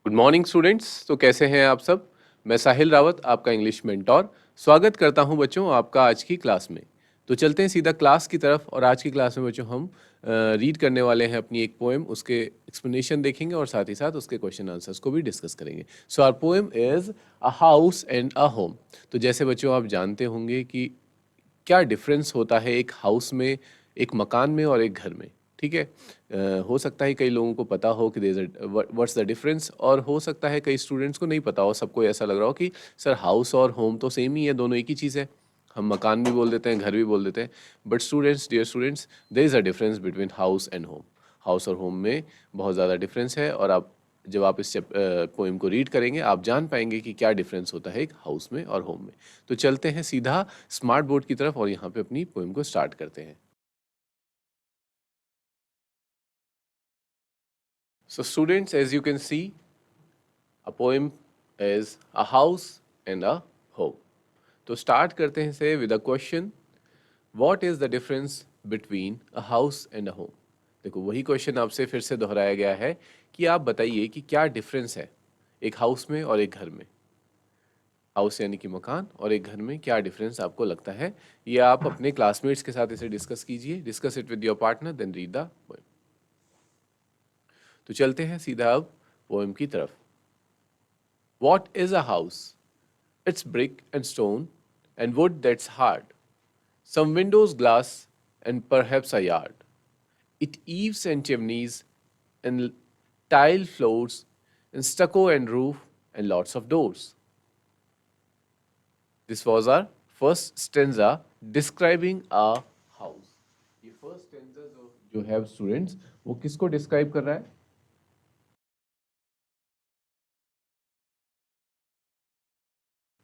Good morning students. तो कैसे हैं आप सब। मैं साहिल रावत, आपका इंग्लिश मेंटोर, स्वागत करता हूं बच्चों आपका आज की क्लास में। तो चलते हैं सीधा क्लास की तरफ। और आज की क्लास में बच्चों हम रीड करने वाले हैं अपनी एक पोएम, उसके एक्सप्लेनेशन देखेंगे और साथ ही साथ उसके क्वेश्चन आंसर्स को भी डिस्कस करेंगे। So our poem is a house and a home. तो जैसे बच्चों आप जानते होंगे कि क्या डिफरेंस होता है एक हाउस में, एक मकान में और एक घर में। ठीक है। हो सकता है कई लोगों को पता हो कि व्हाट्स द डिफरेंस, और हो सकता है कई स्टूडेंट्स को नहीं पता हो, सबको ऐसा लग रहा हो कि सर हाउस और होम तो सेम ही है, दोनों एक ही चीज़ है, हम मकान भी बोल देते हैं, घर भी बोल देते हैं। But students, dear students, there is a difference between house and home. House और होम में बहुत ज़्यादा डिफरेंस है, और आप जब आप इस पोएम को रीड करेंगे आप जान पाएंगे कि क्या डिफरेंस होता है एक हाउस में और होम में। तो चलते हैं सीधा स्मार्ट बोर्ड की तरफ और यहाँ पे अपनी पोएम को स्टार्ट करते हैं। So students, as you can see, a poem is a house and a home. तो स्टार्ट करते हैं से with a question, what is the difference between a house and a home. देखो वही क्वेश्चन आपसे फिर से दोहराया गया है कि आप बताइए कि क्या डिफरेंस है एक हाउस में और एक घर में। हाउस यानी कि मकान, और एक घर में क्या डिफरेंस आपको लगता है। ये आप अपने क्लासमेट्स के साथ इसे डिस्कस कीजिए, discuss it with your partner, then read the poem. तो चलते हैं सीधा अब पोएम की तरफ। What is a house? It's brick and stone and wood that's hard. Some windows, glass, and perhaps a yard. It eaves and chimneys and tile floors and stucco and roof and lots of doors. This was our first stanza describing a house. ये first stanza जो है students, वो किसको describe कर रहा है?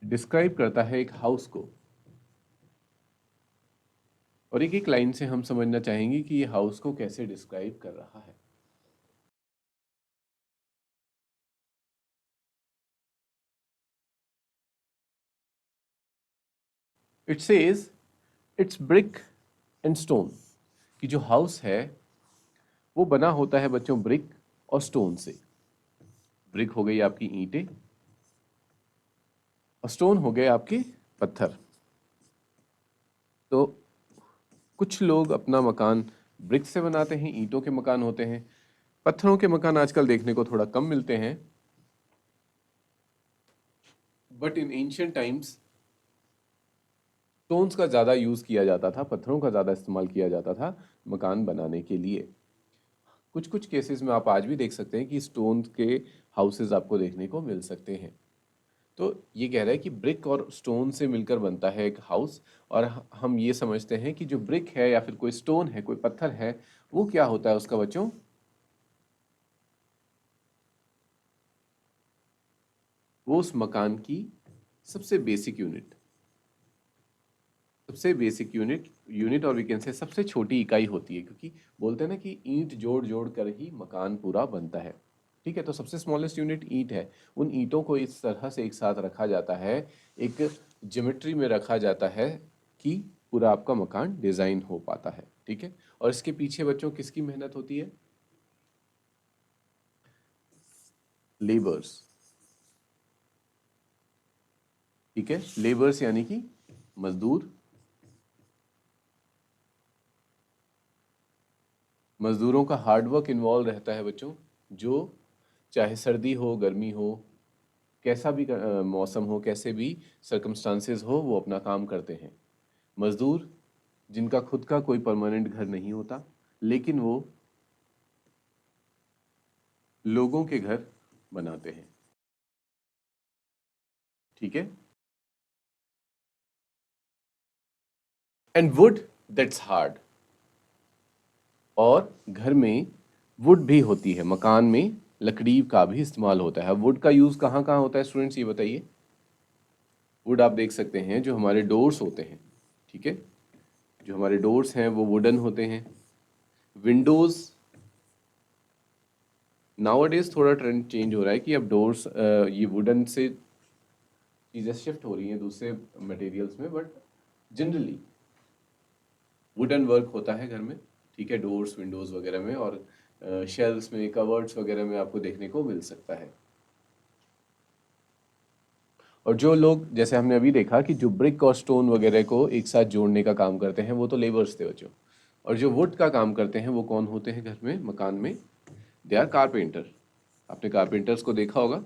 Describe करता है एक house को। और एक एक लाइन से हम समझना चाहेंगे कि ये हाउस को कैसे डिस्क्राइब कर रहा है। It says it's brick and stone, कि जो हाउस है वो बना होता है बच्चों ब्रिक और स्टोन से। ब्रिक हो गई आपकी ईंटें और स्टोन हो गए आपके पत्थर। तो कुछ लोग अपना मकान ब्रिक से बनाते हैं, ईंटों के मकान होते हैं। पत्थरों के मकान आजकल देखने को थोड़ा कम मिलते हैं, but in ancient times stones का ज़्यादा यूज़ किया जाता था, पत्थरों का ज़्यादा इस्तेमाल किया जाता था मकान बनाने के लिए। कुछ कुछ केसेस में आप आज भी देख सकते हैं कि स्टोन के हाउसेज आपको देखने को मिल सकते हैं। तो ये कह रहा है कि ब्रिक और स्टोन से मिलकर बनता है एक हाउस। और हम ये समझते हैं कि जो ब्रिक है या फिर कोई स्टोन है, कोई पत्थर है, वो क्या होता है उसका बच्चों? वो उस मकान की सबसे बेसिक यूनिट, सबसे बेसिक यूनिट यूनिट और वी कैन से सबसे छोटी इकाई होती है, क्योंकि बोलते हैं ना कि ईंट जोड़ जोड़ कर ही मकान पूरा बनता है। ठीक है, तो सबसे स्मॉलेस्ट यूनिट ईंट है। उन ईंटों को इस तरह से एक साथ रखा जाता है, एक ज्योमेट्री में रखा जाता है कि पूरा आपका मकान डिजाइन हो पाता है। ठीक है, और इसके पीछे बच्चों किसकी मेहनत होती है? लेबर्स। ठीक है, लेबर्स यानी कि मजदूर। मजदूरों का हार्डवर्क इन्वॉल्व रहता है बच्चों, जो चाहे सर्दी हो, गर्मी हो, कैसा भी मौसम हो, कैसे भी सर्कमस्टांसेस हो, वो अपना काम करते हैं। मजदूर जिनका खुद का कोई परमानेंट घर नहीं होता, लेकिन वो लोगों के घर बनाते हैं। ठीक है। एंड वुड दैट्स हार्ड, और घर में वुड भी होती है, मकान में लकड़ी का भी इस्तेमाल होता है। वुड का यूज़ कहाँ कहाँ होता है स्टूडेंट्स, ये बताइए। वुड आप देख सकते हैं जो हमारे डोर्स होते हैं। ठीक है, जो हमारे डोर्स हैं वो वुडन होते हैं। विंडोज़, नाउअडेज थोड़ा ट्रेंड चेंज हो रहा है कि अब डोर्स ये वुडन से चीज़ें शिफ्ट हो रही हैं दूसरे मटेरियल्स में, बट जनरली वुडन वर्क होता है घर में। ठीक है, डोर्स विंडोज़ वगैरह में, और शेल्फ्स में, कवर्ड्स वगैरह में आपको देखने को मिल सकता है। और जो लोग, जैसे हमने अभी देखा कि जो ब्रिक और स्टोन वगैरह को एक साथ जोड़ने का काम करते हैं वो तो लेबर्स थे बच्चों, और जो वुड का काम करते हैं वो कौन होते हैं घर में, मकान में? They are carpenter. आपने कारपेंटर्स को देखा होगा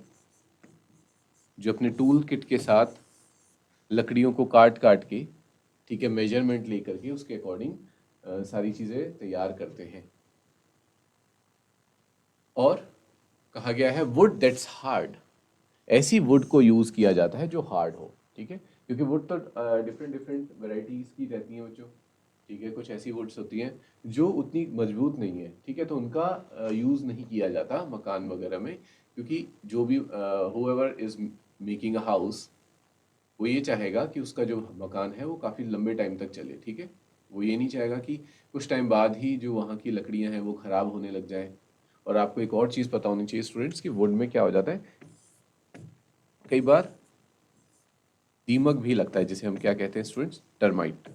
जो अपने टूल किट के साथ लकड़ियों को काट काट के, ठीक है, मेजरमेंट लेकर के उसके अकॉर्डिंग सारी चीज़ें तैयार करते हैं। और कहा गया है वुड दैट्स हार्ड, ऐसी वुड को यूज़ किया जाता है जो हार्ड हो, ठीक है, क्योंकि वुड तो डिफरेंट डिफरेंट वेराइटीज़ की रहती हैं बच्चों, ठीक है। कुछ ऐसी वुड्स होती हैं जो उतनी मजबूत नहीं है, ठीक है, तो उनका यूज़ नहीं किया जाता मकान वगैरह में, क्योंकि जो भी whoever is making a house, वो ये चाहेगा कि उसका जो मकान है वो काफ़ी लंबे टाइम तक चले, ठीक है। वो ये नहीं चाहेगा कि कुछ टाइम बाद ही जो वहाँ की लकड़ियाँ हैं वो ख़राब होने लग जाए। और आपको एक और चीज़ पता होनी चाहिए स्टूडेंट्स कि वुड में क्या हो जाता है, कई बार दीमक भी लगता है, जिसे हम क्या कहते हैं स्टूडेंट्स, टर्माइट।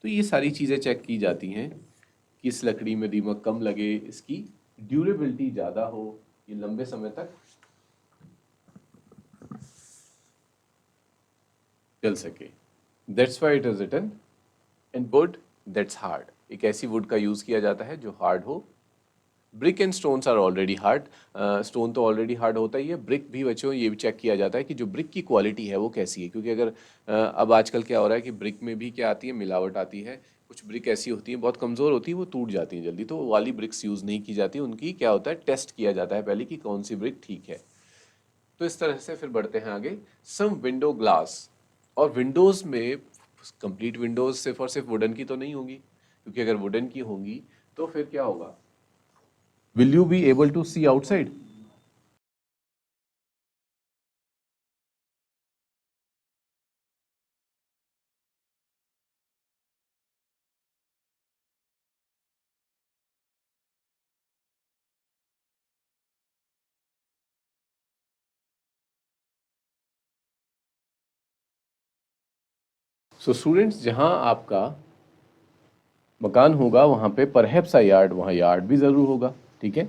तो ये सारी चीज़ें चेक की जाती हैं कि इस लकड़ी में दीमक कम लगे, इसकी ड्यूरेबिलिटी ज़्यादा हो, ये लंबे समय तक चल सके। That's why it is written in wood that's hard. एक ऐसी वुड का यूज़ किया जाता है जो हार्ड हो। Brick and stones are already hard. Stone तो ऑलरेडी हार्ड होता ही है। ब्रिक भी बच्चों ये भी चेक किया जाता है कि जो ब्रिक की क्वालिटी है वो कैसी है, क्योंकि अगर अब आजकल क्या हो रहा है कि ब्रिक में भी क्या आती है, मिलावट आती है। कुछ ब्रिक ऐसी होती हैं बहुत कमज़ोर होती है, वो टूट जाती हैं जल्दी, तो वो वाली ब्रिक्स यूज़ नहीं की जाती, उनकी क्या होता है, टेस्ट किया जाता है पहले कि कौन सी ब्रिक ठीक है। तो इस तरह से फिर बढ़ते हैं आगे। सम विंडो ग्लास, और विंडोज़ में कंप्लीट विंडोज़ सिर्फ और सिर्फ वुडन की तो नहीं होगी, क्योंकि अगर वुडन की होंगी तो फिर क्या होगा, will you be able to see outside? So students, जहां आपका मकान होगा वहाँ पे परहैप्स अ यार्ड, वहाँ यार्ड भी ज़रूर होगा, ठीक है,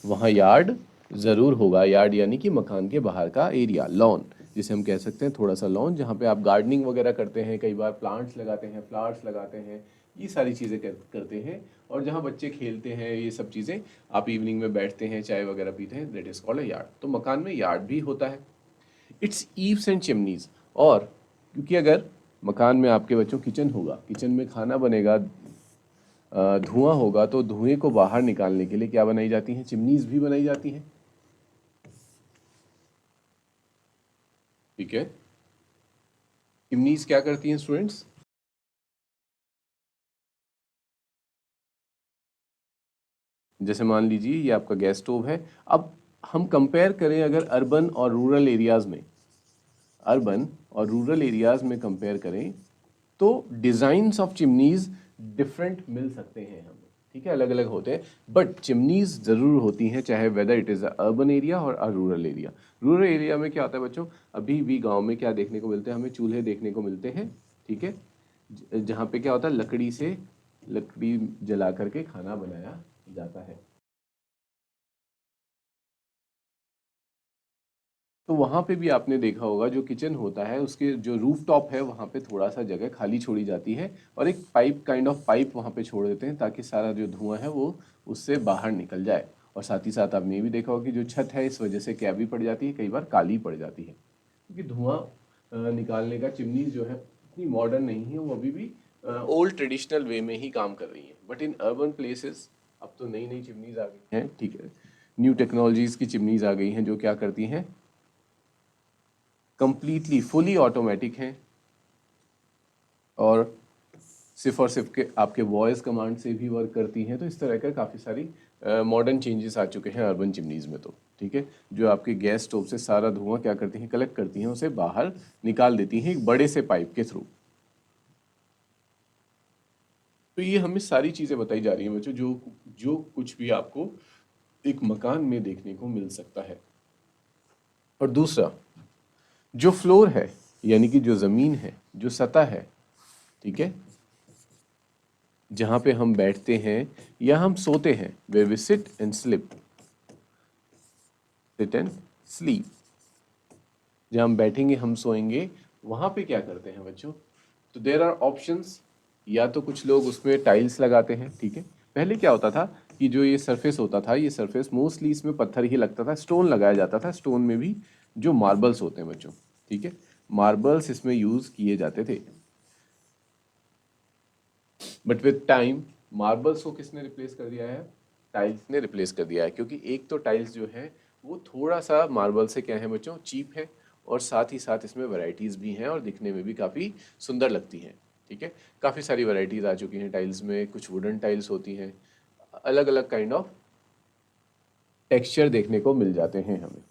वहाँ यार्ड ज़रूर होगा। यार्ड यानी कि मकान के बाहर का एरिया, लॉन, जिसे हम कह सकते हैं थोड़ा सा लॉन, जहाँ पे आप गार्डनिंग वगैरह करते हैं, कई बार प्लांट्स लगाते हैं, फ्लावर्स लगाते हैं, ये सारी चीज़ें करते हैं। और जहाँ बच्चे खेलते हैं, ये सब चीज़ें, आप इवनिंग में बैठते हैं, चाय वगैरह पीते हैं, that is called a yard. तो मकान में यार्ड भी होता है। इट्स ईव्स एंड चिमनीज, और क्योंकि अगर मकान में आपके बच्चों किचन होगा, किचन में खाना बनेगा, धुआं होगा, तो धुएं को बाहर निकालने के लिए क्या बनाई जाती हैं, चिमनीज भी बनाई जाती हैं, ठीक है। चिमनीज क्या करती हैं स्टूडेंट्स? जैसे मान लीजिए ये आपका गैस स्टोव है। अब हम कंपेयर करें अगर अर्बन और रूरल एरियाज में, अर्बन और रूरल एरियाज में कंपेयर करें, तो डिजाइन्स ऑफ चिमनीज डिफरेंट मिल सकते हैं हमें, ठीक है, अलग अलग होते हैं, बट चिमनीज जरूर होती हैं, चाहे whether it is urban area or a rural area. Rural area में क्या होता है बच्चों, अभी भी गांव में क्या देखने को मिलते हैं, हमें चूल्हे देखने को मिलते हैं, ठीक है, जहाँ पे क्या होता है, लकड़ी जला करके खाना बनाया जाता है। तो वहाँ पे भी आपने देखा होगा जो किचन होता है उसके जो रूफ टॉप है वहाँ पे थोड़ा सा जगह खाली छोड़ी जाती है, और एक पाइप, काइंड ऑफ पाइप वहाँ पे छोड़ देते हैं, ताकि सारा जो धुआं है वो उससे बाहर निकल जाए। और साथ ही साथ आपने ये भी देखा होगा कि जो छत है इस वजह से क्या भी पड़ जाती है, कई बार काली पड़ जाती है, क्योंकि धुआं निकालने का चिमनीज जो है इतनी मॉडर्न नहीं है, वो अभी भी ओल्ड ट्रेडिशनल वे में ही काम कर रही है। बट इन अर्बन प्लेसेस अब तो नई नई चिमनीज आ गई हैं, ठीक है, न्यू टेक्नोलॉजीज की चिमनीज आ गई हैं जो क्या करती हैं, कंप्लीटली फुली ऑटोमेटिक हैं, और सिर्फ और सिर्फ के आपके वॉइस कमांड से भी वर्क करती हैं। तो इस तरह का काफ़ी सारी मॉडर्न चेंजेस आ चुके हैं अर्बन चिमनीज में, तो ठीक है, जो आपके गैस स्टोव से सारा धुआं क्या करती हैं, कलेक्ट करती हैं, उसे बाहर निकाल देती हैं एक बड़े से पाइप के थ्रू। तो ये हमें सारी चीज़ें बताई जा रही हैं बच्चों, जो जो कुछ भी आपको एक मकान में देखने को मिल सकता है। और दूसरा, जो फ्लोर है, यानी कि जो ज़मीन है, जो सतह है, ठीक है, जहाँ पे हम बैठते हैं या हम सोते हैं, where we sit and sleep, sit and sleep, जहाँ हम बैठेंगे, हम सोएंगे, वहाँ पे क्या करते हैं बच्चों? तो देयर आर ऑप्शंस। या तो कुछ लोग उसमें टाइल्स लगाते हैं, ठीक है। पहले क्या होता था कि जो ये सरफेस होता था, ये सरफेस मोस्टली इसमें पत्थर ही लगता था, स्टोन लगाया जाता था। स्टोन में भी जो मार्बल्स होते हैं बच्चों, ठीक है, मार्बल्स इसमें यूज किए जाते थे। बट विथ टाइम मार्बल्स को किसने रिप्लेस कर दिया है? टाइल्स ने रिप्लेस कर दिया है, क्योंकि एक तो टाइल्स जो है वो थोड़ा सा मार्बल से क्या है बच्चों, चीप है, और साथ ही साथ इसमें वैरायटीज़ भी हैं और दिखने में भी काफ़ी सुंदर लगती हैं, ठीक है। काफ़ी सारी वैरायटीज़ आ चुकी हैं टाइल्स में, कुछ वुडन टाइल्स होती हैं, अलग अलग काइंड ऑफ टेक्सचर देखने को मिल जाते हैं हमें।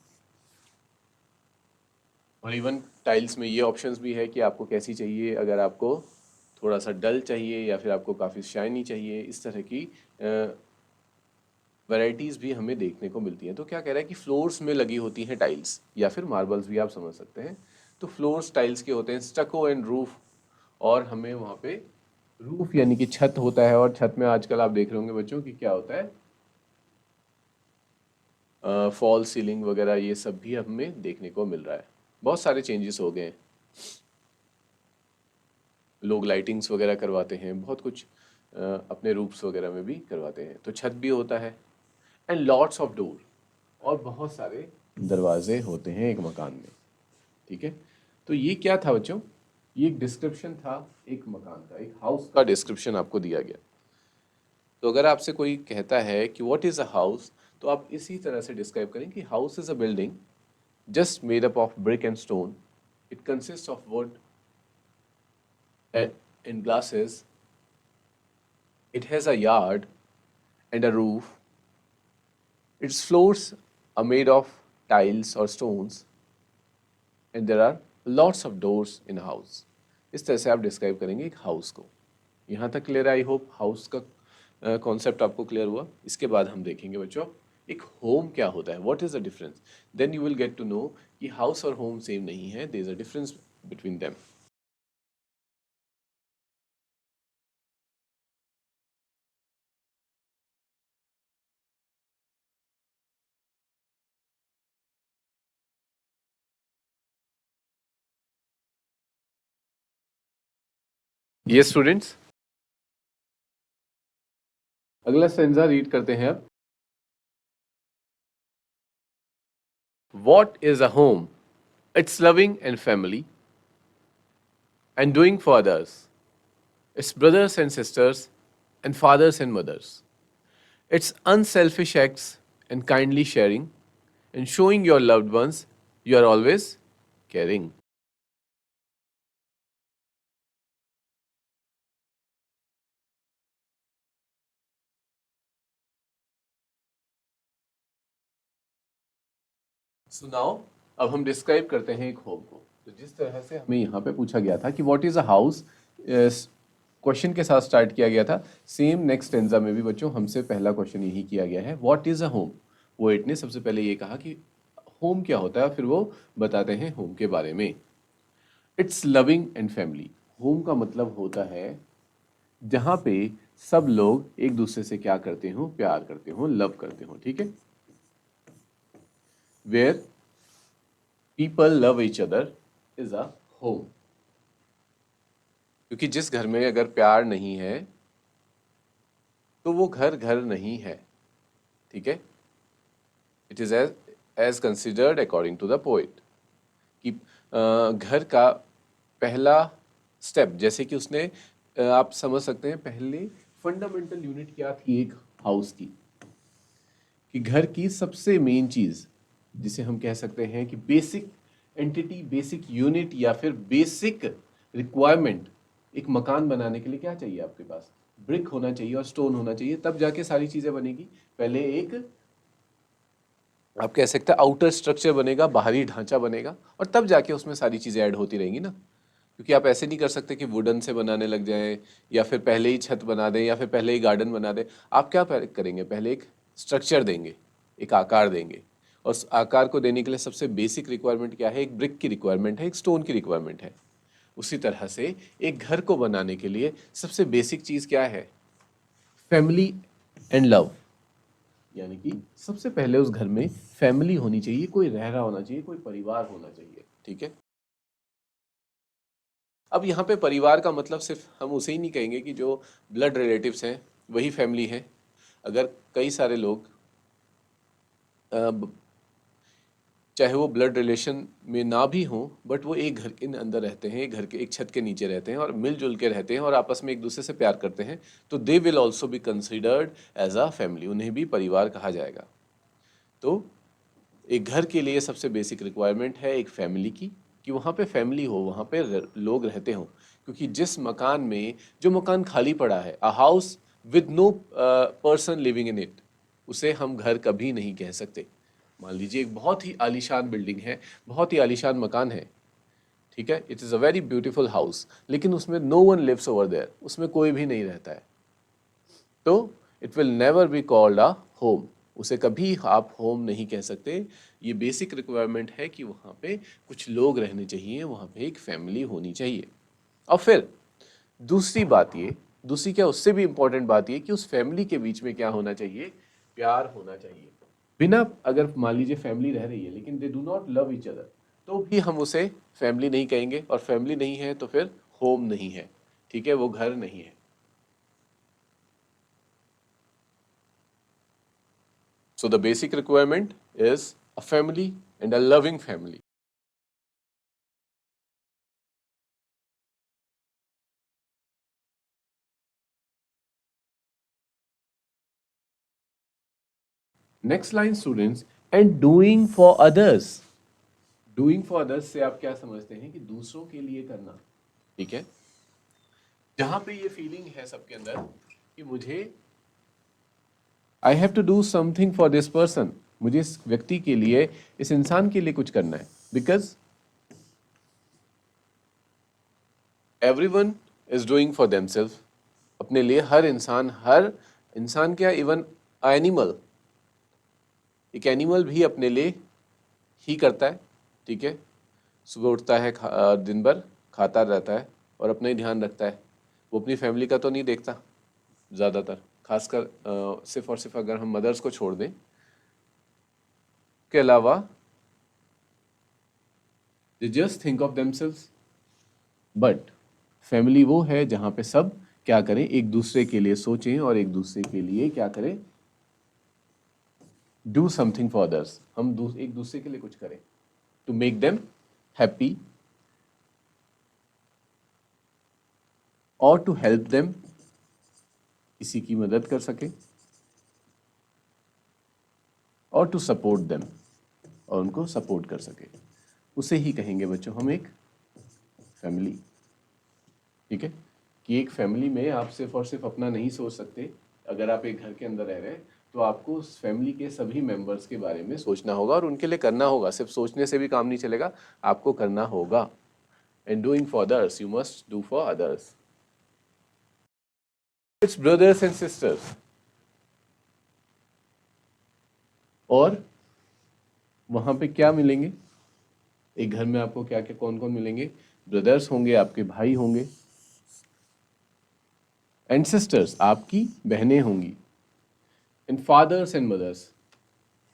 और इवन टाइल्स में ये ऑप्शंस भी है कि आपको कैसी चाहिए, अगर आपको थोड़ा सा डल चाहिए या फिर आपको काफ़ी शाइनी चाहिए, इस तरह की वैरायटीज़ भी हमें देखने को मिलती हैं। तो क्या कह रहा है कि फ्लोर्स में लगी होती हैं टाइल्स, या फिर मार्बल्स भी आप समझ सकते हैं। तो फ्लोर्स टाइल्स के होते हैं, स्टको एंड रूफ, और हमें वहाँ पे रूफ यानी कि छत होता है, और छत में आजकल आप देख रहे होंगे बच्चों कि क्या होता है, फॉल सीलिंग वगैरह, ये सब भी हमें देखने को मिल रहा है। बहुत सारे चेंजेस हो गए हैं, लोग लाइटिंग्स वगैरह करवाते हैं, बहुत कुछ अपने रूफ्स वगैरह में भी करवाते हैं। तो छत भी होता है, एंड लॉट्स ऑफ डोर, और बहुत सारे दरवाजे होते हैं एक मकान में, ठीक है। तो ये क्या था बच्चों? ये एक डिस्क्रिप्शन था एक मकान का, एक हाउस का डिस्क्रिप्शन आपको दिया गया। तो अगर आपसे कोई कहता है कि व्हाट इज अ हाउस, तो आप इसी तरह से डिस्क्राइब करें कि house is a building just made up of brick and stone. It consists of wood and glasses. It has a yard and a roof. Its floors are made of tiles or stones, and there are lots of doors in a house. इस तरह से आप describe करेंगे एक house को। यहाँ तक clear? I hope house का कॉन्सेप्ट आपको क्लियर हुआ। इसके बाद हम देखेंगे बच्चों एक होम क्या होता है, what is the difference. Then you will get to know कि हाउस और होम सेम नहीं है, there is a difference between them. ये स्टूडेंट्स, अगला स्टेंजा रीड करते हैं अब। What is a home? It's loving and family and doing for others. It's brothers and sisters and fathers and mothers. It's unselfish acts and kindly sharing and showing your loved ones you are always caring. सुनाओ, अब हम describe करते हैं एक home को। तो जिस तरह से हमें यहाँ पे पूछा गया था कि what is a house, question के साथ स्टार्ट किया गया था, सेम नेक्स्ट स्टेंजा में भी बच्चों हमसे पहला क्वेश्चन यही किया गया है, what is a home. Poet ने सबसे पहले ये कहा कि होम क्या होता है, फिर वो बताते हैं होम के बारे में। It's loving and family. Home का मतलब होता है जहाँ पे सब लोग एक दूसरे से क्या करते हो, प्यार करते हो, लव करते हो, ठीक है। Where people love each other is a home. क्योंकि जिस घर में अगर प्यार नहीं है तो वो घर घर नहीं है, ठीक है। It is as considered according to the poet कि घर का पहला स्टेप, जैसे कि उसने आप समझ सकते हैं पहले फंडामेंटल यूनिट क्या थी एक हाउस की, कि घर की सबसे मेन चीज जिसे हम कह सकते हैं कि बेसिक एंटिटी, बेसिक यूनिट या फिर बेसिक रिक्वायरमेंट एक मकान बनाने के लिए क्या चाहिए आपके पास? ब्रिक होना चाहिए और स्टोन होना चाहिए, तब जाके सारी चीजें बनेगी। पहले एक आप कह सकते हैं आउटर स्ट्रक्चर बनेगा, बाहरी ढांचा बनेगा, और तब जाके उसमें सारी चीजें ऐड होती रहेंगी ना। क्योंकि आप ऐसे नहीं कर सकते कि वुडन से बनाने लग जाएं, या फिर पहले ही छत बना दें, या फिर पहले ही गार्डन बना दें। आप क्या करेंगे? पहले एक स्ट्रक्चर देंगे, एक आकार देंगे, और उस आकार को देने के लिए सबसे बेसिक रिक्वायरमेंट क्या है? एक ब्रिक की रिक्वायरमेंट है, एक स्टोन की रिक्वायरमेंट है। उसी तरह से एक घर को बनाने के लिए सबसे बेसिक चीज क्या है? Family and love. यानी कि सबसे पहले उस घर में फैमिली होनी चाहिए, कोई रह रहा होना चाहिए, कोई परिवार होना चाहिए। ठीक है। अब यहाँ पे परिवार का मतलब सिर्फ हम उसे ही नहीं कहेंगे कि जो ब्लड रिलेटिव्स हैं वही फैमिली है। अगर कई सारे लोग चाहे वो ब्लड रिलेशन में ना भी हों, बट वो एक घर के अंदर रहते हैं, एक घर के एक छत के नीचे रहते हैं और मिलजुल के रहते हैं और आपस में एक दूसरे से प्यार करते हैं, तो they will also be considered as a family, उन्हें भी परिवार कहा जाएगा। तो एक घर के लिए सबसे बेसिक रिक्वायरमेंट है एक फैमिली की, कि वहाँ पे फैमिली हो, वहाँ पे लोग रहते हों। क्योंकि जिस मकान में, जो मकान खाली पड़ा है, a house with no person living in it, उसे हम घर कभी नहीं कह सकते। मान लीजिए एक बहुत ही आलीशान बिल्डिंग है, बहुत ही आलीशान मकान है, ठीक है, it is a very beautiful house, लेकिन उसमें no one lives over there, उसमें कोई भी नहीं रहता है, तो it will never be called a home, उसे कभी आप होम नहीं कह सकते। ये बेसिक रिक्वायरमेंट है कि वहाँ पे कुछ लोग रहने चाहिए, वहाँ पे एक फैमिली होनी चाहिए। और फिर दूसरी बात ये, दूसरी क्या, उससे भी इंपॉर्टेंट बात ये कि उस फैमिली के बीच में क्या होना चाहिए, प्यार होना चाहिए। बिना, अगर मान लीजिए फैमिली रह रही है लेकिन they do not love each other, तो भी हम उसे फैमिली नहीं कहेंगे, और फैमिली नहीं है तो फिर होम नहीं है, ठीक है, वो घर नहीं है। So the basic requirement is a family and a loving family. Next line students, and doing for others. Doing for others से आप क्या समझते हैं कि दूसरों के लिए करना, ठीक है। जहां पे ये फीलिंग है सबके अंदर कि मुझे, I have to do something for this person, मुझे इस व्यक्ति के लिए, इस इंसान के लिए कुछ करना है, because everyone is doing for themselves, अपने लिए हर इंसान क्या, इवन एनिमल, एक एनिमल भी अपने लिए ही करता है, ठीक है। सुबह उठता है, दिन भर खाता रहता है और अपना ही ध्यान रखता है, वो अपनी फैमिली का तो नहीं देखता ज़्यादातर, खासकर सिर्फ और सिर्फ अगर हम मदर्स को छोड़ दें, के अलावा they just think of themselves. But family वो है जहाँ पे सब क्या करें, एक दूसरे के लिए सोचें और एक दूसरे के लिए क्या करें, डू समथिंग फॉर अदर्स, हम एक दूसरे के लिए कुछ करें, टू मेक देम हैप्पी और टू हेल्प देम, किसी की मदद कर सके, और टू सपोर्ट देम, और उनको सपोर्ट कर सके, उसे ही कहेंगे बच्चों हम एक फैमिली। ठीक है, कि एक फैमिली में आप सिर्फ और सिर्फ अपना नहीं सोच सकते। अगर आप एक घर के अंदर रह रहे हैं तो आपको उस फैमिली के सभी मेंबर्स के बारे में सोचना होगा और उनके लिए करना होगा। सिर्फ सोचने से भी काम नहीं चलेगा, आपको करना होगा। And doing for others, you must do for others. It's brothers and sisters, और वहां पे क्या मिलेंगे, एक घर में आपको क्या क्या कौन कौन मिलेंगे, ब्रदर्स होंगे, आपके भाई होंगे, एंड सिस्टर्स आपकी बहनें होंगी, एंड फादर्स एंड मदर्स,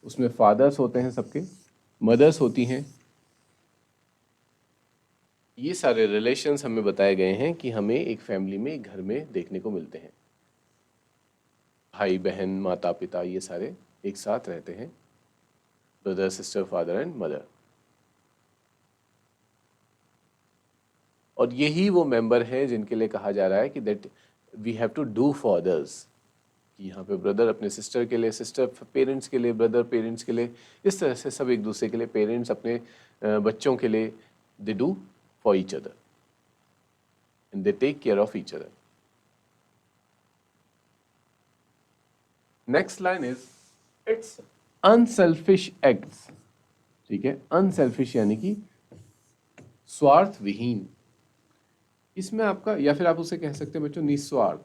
उसमें फादर्स होते हैं सबके, मदर्स होती हैं। ये सारे रिलेशंस हमें बताए गए हैं कि हमें एक फैमिली में, एक घर में देखने को मिलते हैं। भाई बहन, माता पिता, ये सारे एक साथ रहते हैं, brother sister, father and mother. और यही वो मेंबर है जिनके लिए कहा जा रहा है कि that we have to do for others, कि यहाँ पे ब्रदर अपने सिस्टर के लिए, सिस्टर पेरेंट्स के लिए, ब्रदर पेरेंट्स के लिए, इस तरह से सब एक दूसरे के लिए, पेरेंट्स अपने बच्चों के लिए, they do for each other and they take care of each other. Next line is it's unselfish acts. ठीक है, अनसेल्फिश यानी कि स्वार्थ विहीन, इसमें आपका, या फिर आप उसे कह सकते हैं बच्चों निस्वार्थ,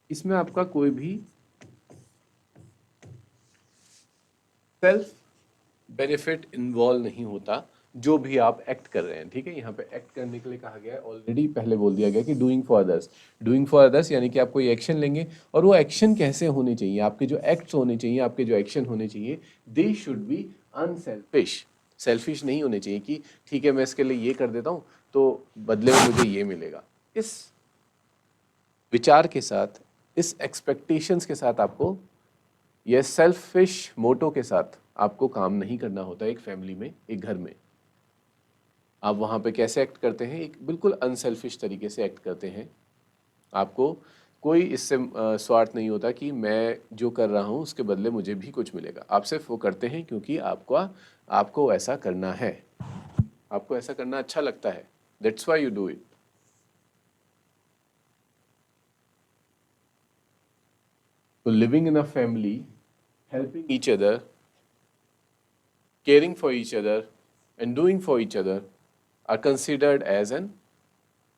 इसमें आपका कोई भी सेल्फ बेनिफिट इन्वॉल्व नहीं होता, जो भी आप एक्ट कर रहे हैं, ठीक है। यहाँ पे एक्ट करने के लिए कहा गया है, ऑलरेडी पहले बोल दिया गया कि doing for others. Doing for others यानी कि आप कोई एक्शन लेंगे, और वो एक्शन कैसे होने चाहिए, आपके जो एक्ट्स होने चाहिए, आपके जो एक्शन होने चाहिए, they should be unselfish. Selfish नहीं होने चाहिए कि ठीक है मैं इसके लिए ये कर देता हूँ तो बदले में मुझे ये मिलेगा। इस विचार के साथ, इस एक्सपेक्टेशंस के साथ आपको, यह सेल्फिश मोटो के साथ आपको काम नहीं करना होता है एक फैमिली में, एक घर में। आप वहाँ पे कैसे एक्ट करते हैं, एक बिल्कुल अनसेल्फिश तरीके से एक्ट करते हैं। आपको कोई इससे स्वार्थ नहीं होता कि मैं जो कर रहा हूँ उसके बदले मुझे भी कुछ मिलेगा। आप सिर्फ वो करते हैं क्योंकि आपको ऐसा करना है, आपको ऐसा करना अच्छा लगता है, that's why you do it. तो living in a family, helping each other, caring for each other, and doing for each other are considered as an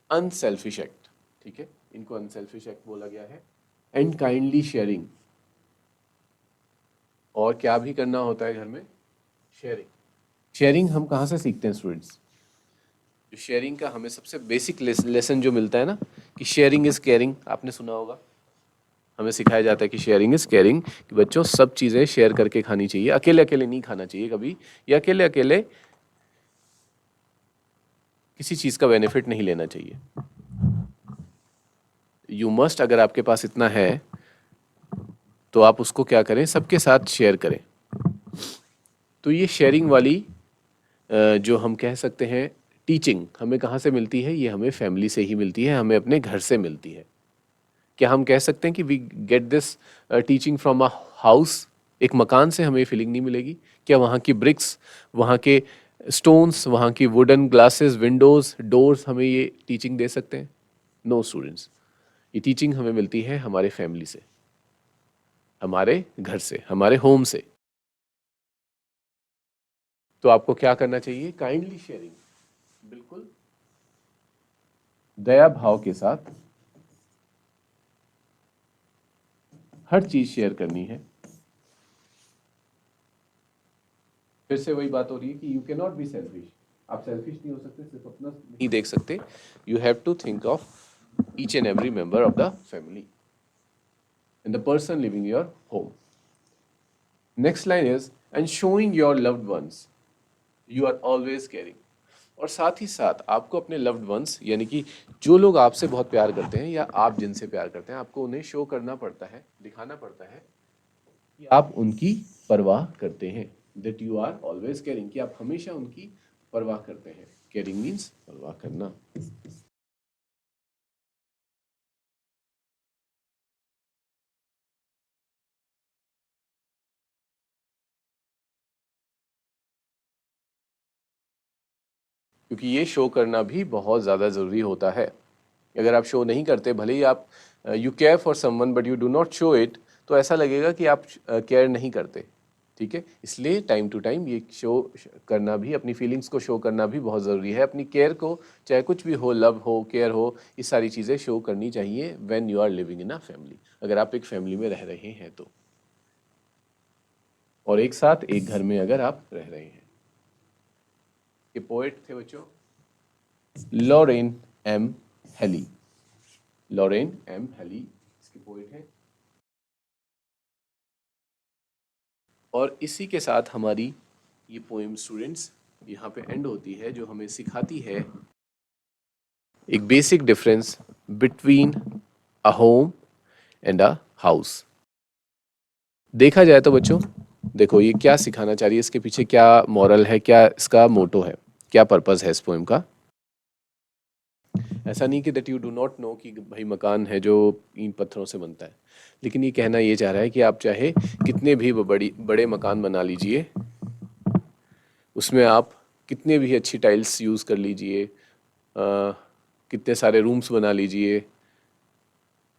unselfish act। ठीक है, इनको unselfish act बोला गया है। एंड काइंडली शेयरिंग, और क्या भी करना होता है घर में, शेयरिंग। शेयरिंग हम कहाँ से सीखते हैं स्टूडेंट्स? जो शेयरिंग का हमें सबसे बेसिक लेसन जो मिलता है ना, कि शेयरिंग इज केयरिंग, आपने सुना होगा। हमें सिखाया जाता है कि शेयरिंग इज केयरिंग, कि बच्चों सब चीज़ें शेयर करके खानी चाहिए, अकेले अकेले नहीं खाना चाहिए कभी, या अकेले अकेले किसी चीज़ का बेनिफिट नहीं लेना चाहिए। यू मस्ट, अगर आपके पास इतना है तो आप उसको क्या करें, सबके साथ शेयर करें। तो ये शेयरिंग वाली जो हम कह सकते हैं टीचिंग, हमें कहाँ से मिलती है? ये हमें फैमिली से ही मिलती है, हमें अपने घर से मिलती है। क्या हम कह सकते हैं कि we get this teaching from a house? एक मकान से हमें फीलिंग नहीं मिलेगी क्या? वहाँ की ब्रिक्स, वहाँ के स्टोन्स, वहाँ की वुडन ग्लासेस, विंडोज, डोर्स हमें ये टीचिंग दे सकते हैं? नो स्टूडेंट्स, ये टीचिंग हमें मिलती है हमारे फैमिली से, हमारे घर से, हमारे होम से। तो आपको क्या करना चाहिए? काइंडली शेयरिंग, बिल्कुल दया भाव के साथ हर चीज शेयर करनी है। फिर से वही बात हो रही है कि you can not be selfish. आप सेल्फिश नहीं हो सकते, सिर्फ अपना नहीं देख सकते। You have to think of each and every member of the family and the person living your home. Next line is and showing your loved ones you are always caring. और साथ ही साथ आपको अपने लव्ड वंस, यानी कि जो लोग आपसे बहुत प्यार करते हैं या आप जिनसे प्यार करते हैं, आपको उन्हें शो करना पड़ता है, दिखाना पड़ता है कि आप उनकी परवाह करते हैं। That you are always caring, कि आप हमेशा उनकी परवाह करते हैं। केयरिंग मीन्स परवाह करना। क्योंकि ये शो करना भी बहुत ज़्यादा ज़रूरी होता है। अगर आप शो नहीं करते, भले ही आप you care for someone but you do not show it, तो ऐसा लगेगा कि आप केयर नहीं करते। ठीक है, इसलिए टाइम टू टाइम ये शो करना भी, अपनी फीलिंग्स को शो करना भी बहुत ज़रूरी है। अपनी केयर को, चाहे कुछ भी हो, लव हो, केयर हो, ये सारी चीज़ें शो करनी चाहिए when you are living in a family, अगर आप एक फैमिली में रह रहे हैं तो, और एक साथ एक घर में अगर आप रह रहे हैं। ये पोएट थे बच्चों Lauren M Haley. Lauren M Haley इसके पोएट हैं। और इसी के साथ हमारी ये पोएम स्टूडेंट्स यहाँ पे एंड होती है, जो हमें सिखाती है एक basic difference between a home and a house. देखा जाए तो बच्चों, देखो ये क्या सिखाना चाह रही है, इसके पीछे क्या मॉरल है, क्या इसका मोटो है, क्या पर्पस है इस पोएम का। ऐसा नहीं कि that you do not know कि भाई मकान है जो ईंट पत्थरों से बनता है, लेकिन ये कहना ये चाह रहा है कि आप चाहे कितने भी बड़े मकान बना लीजिए, उसमें आप कितने भी अच्छी टाइल्स यूज़ कर लीजिए, कितने सारे रूम्स बना लीजिए,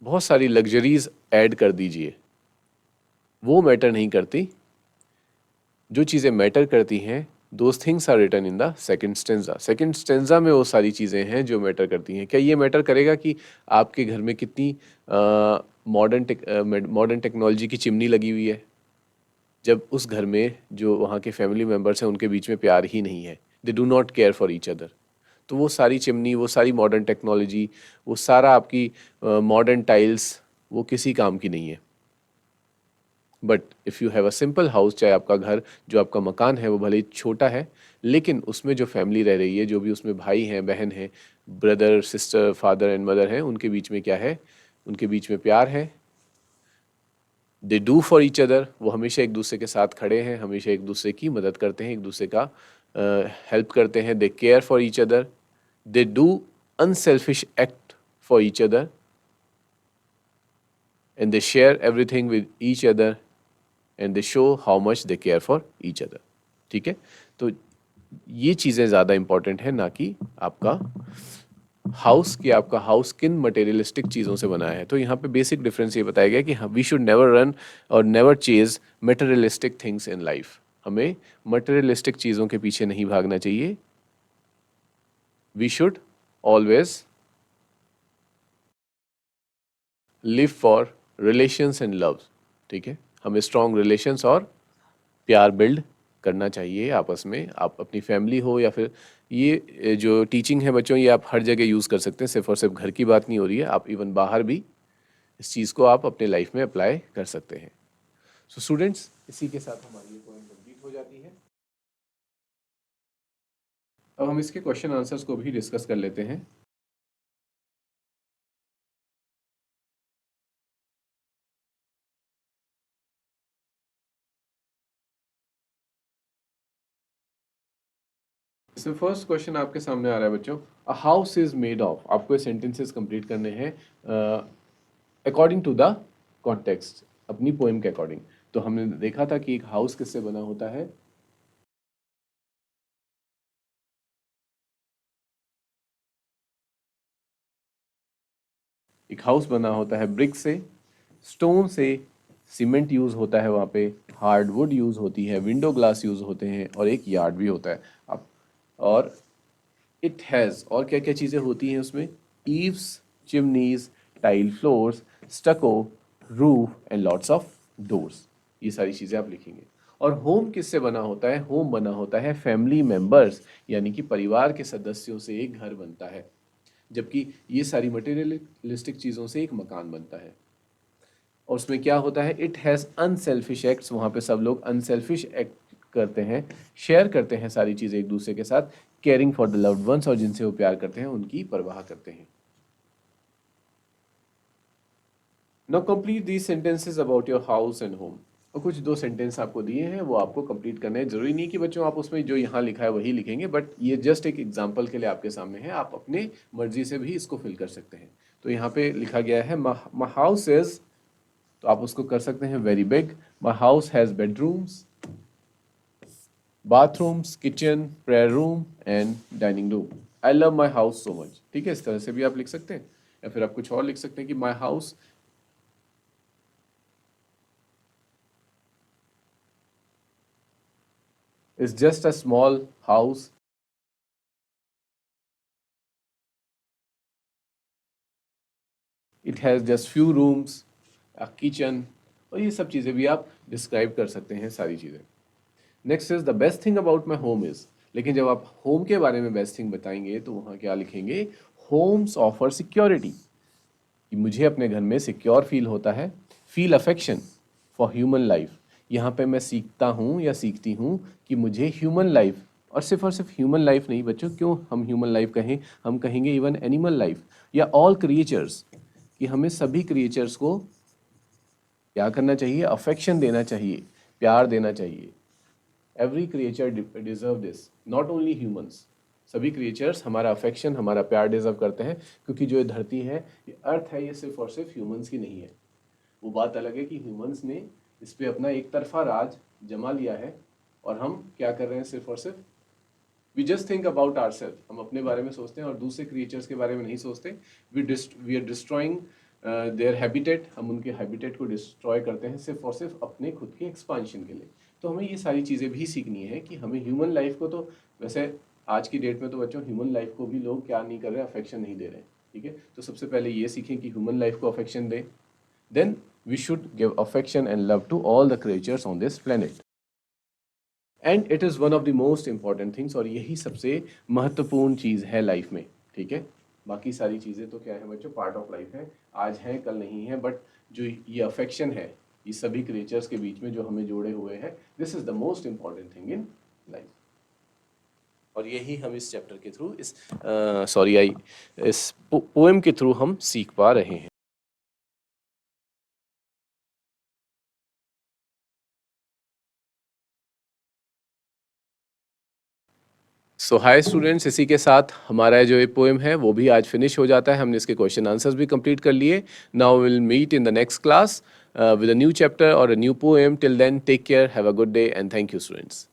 बहुत सारी लग्जरीज ऐड कर दीजिए, वो मैटर नहीं करती। जो चीज़ें मैटर करती हैं, those things are written in the second stanza. Second stanza में वो सारी चीज़ें हैं जो मैटर करती हैं। क्या ये मैटर करेगा कि आपके घर में कितनी मॉडर्न टेक्नोलॉजी की चिमनी लगी हुई है, जब उस घर में जो वहाँ के फैमिली मेम्बर्स हैं उनके बीच में प्यार ही नहीं है, they do not care for each other. तो वो सारी चिमनी, वो सारी मॉडर्न टेक्नोलॉजी, वो सारा आपकी मॉडर्न टाइल्स, वो किसी काम की नहीं है। But if you have a simple house, चाहे आपका घर, जो आपका मकान है वो भले ही छोटा है, लेकिन उसमें जो फैमिली रह रही है, जो भी उसमें भाई हैं, बहन हैं, brother sister, father and mother हैं, उनके बीच में क्या है, उनके बीच में प्यार है। दे डू फॉर ईच अदर, वो हमेशा एक दूसरे के साथ खड़े हैं, हमेशा एक दूसरे की मदद करते हैं, एक दूसरे का हेल्प करते हैं। They care for each other, they do unselfish act for each other, and they share everything with each other, and they show how much they care for each other. ठीक है, तो ये चीज़ें ज़्यादा इंपॉर्टेंट है, ना कि आपका हाउस, कि आपका हाउस किन मटेरियलिस्टिक चीज़ों से बना है। तो यहाँ पे बेसिक डिफरेंस ये बताया गया कि वी शुड नेवर रन और never chase materialistic things in life. हमें मटेरियलिस्टिक चीज़ों के पीछे नहीं भागना चाहिए। We should always live for relations and love. ठीक है, हमें स्ट्रॉन्ग रिलेशंस और प्यार बिल्ड करना चाहिए आपस में। आप अपनी फैमिली हो या फिर ये जो टीचिंग है बच्चों, ये आप हर जगह यूज़ कर सकते हैं, सिर्फ और सिर्फ घर की बात नहीं हो रही है, आप इवन बाहर भी इस चीज़ को आप अपने लाइफ में अप्लाई कर सकते हैं। सो स्टूडेंट्स, इसी के साथ हमारी ये पॉइंट कंप्लीट हो जाती है। अब हम इसके क्वेश्चन आंसर्स को भी डिस्कस कर लेते हैं। इसमें फर्स्ट क्वेश्चन आपके सामने आ रहा है बच्चों, a house is made of. आपको ये सेंटेंसेस कंप्लीट करने हैं अकॉर्डिंग टू द कॉन्टेक्स्ट, अपनी पोएम के अकॉर्डिंग। तो हमने देखा था कि एक हाउस किससे बना होता है, एक हाउस बना होता है ब्रिक से, स्टोन से, सीमेंट यूज़ होता है वहाँ पे, हार्डवुड यूज़ होती है, विंडो ग्लास यूज़ होते हैं, और एक यार्ड भी होता है। अब और इट हैज़, और क्या क्या चीज़ें होती हैं उसमें, eaves, chimneys, tile floors, स्टको, roof and lots of doors. ये सारी चीज़ें आप लिखेंगे। और होम किससे बना होता है, होम बना होता है फैमिली मेंबर्स, यानी कि परिवार के सदस्यों से एक घर बनता है, जबकि ये सारी मटेरियलिस्टिक चीज़ों से एक मकान बनता है। और उसमें क्या होता है, इट हैज़ अनसेल्फिश एक्ट्स, वहाँ पे सब लोग अनसेल्फिश एक्ट करते हैं, शेयर करते हैं सारी चीज़ें एक दूसरे के साथ, caring for the loved ones, और जिनसे वो प्यार करते हैं उनकी परवाह करते हैं। Now complete these sentences about your house and home. और कुछ दो सेंटेंस आपको दिए हैं, वो आपको कंप्लीट करने हैं। जरूरी नहीं कि बच्चों आप उसमें जो यहाँ लिखा है वही लिखेंगे, बट ये जस्ट एक एग्जाम्पल के लिए आपके सामने है, आप अपने मर्जी से भी इसको फिल कर सकते हैं। तो यहाँ पे लिखा गया है माई हाउस इज, तो आप उसको कर सकते हैं very big. My house has bedrooms, bathrooms, kitchen, prayer room and dining room. I love my house so much। ठीक है, इस तरह से भी आप लिख सकते हैं, या फिर आप कुछ और लिख सकते हैं कि my house is just a small house, it has just few rooms, a kitchen। और ये सब चीज़ें भी आप डिस्क्राइब कर सकते हैं, सारी चीज़ें। Next is the best thing about my home is, लेकिन जब आप होम के बारे में बेस्ट थिंग बताएंगे तो वहाँ क्या लिखेंगे, होम्स ऑफर सिक्योरिटी, कि मुझे अपने घर में सिक्योर फील होता है, feel affection for human life. यहाँ पे मैं सीखता हूँ या सीखती हूँ कि मुझे ह्यूमन लाइफ, और सिर्फ ह्यूमन लाइफ नहीं बच्चों, क्यों हम ह्यूमन लाइफ कहें, हम कहेंगे इवन एनिमल लाइफ या ऑल क्रिएचर्स, कि हमें सभी क्रिएचर्स को क्या करना चाहिए, अफेक्शन देना चाहिए, प्यार देना चाहिए। Every creature deserve this, not only humans. सभी क्रिएचर्स हमारा अफेक्शन, हमारा प्यार डिजर्व करते हैं, क्योंकि जो ये धरती है, ये अर्थ है, ये सिर्फ और सिर्फ ह्यूमंस की नहीं है। वो बात अलग है कि ह्यूमंस ने इस पे अपना एक तरफा राज जमा लिया है, और हम क्या कर रहे हैं, सिर्फ और सिर्फ we just think about our self, हम अपने बारे में सोचते हैं और दूसरे क्रिएचर्स के बारे में नहीं सोचते। We are destroying their habitat, हम उनके हैबिटेट को डिस्ट्रॉय करते हैं सिर्फ और सिर्फ अपने खुद के एक्सपांशन के लिए। तो हमें ये सारी चीज़ें भी सीखनी है कि हमें ह्यूमन लाइफ को, तो वैसे आज की डेट में तो बच्चों ह्यूमन लाइफ को भी लोग क्या नहीं कर रहे, अफेक्शन नहीं दे रहे। ठीक है, तो सबसे पहले ये सीखें कि ह्यूमन लाइफ को अफेक्शन दें, then we should give affection and love to all the creatures on this planet. And it is one of the most important things, और यही सबसे महत्वपूर्ण चीज़ है लाइफ में, ठीक है। बाकी सारी चीज़ें तो क्या है बच्चों, पार्ट ऑफ लाइफ है, आज है कल नहीं है, बट जो ये अफेक्शन है ये सभी क्रिएचर्स के बीच में जो हमें जोड़े हुए हैं, this is the most important thing in life. और यही हम इस चैप्टर के थ्रू इस पोएम के थ्रू हम सीख पा रहे हैं। सो हाय स्टूडेंट्स, इसी के साथ हमारा जो ये पोएम है वो भी आज फिनिश हो जाता है। हमने इसके क्वेश्चन आंसर्स भी कंप्लीट कर लिए। Now will meet in the next class with a new chapter और a new poem. Till then take care, have a good day and thank you students.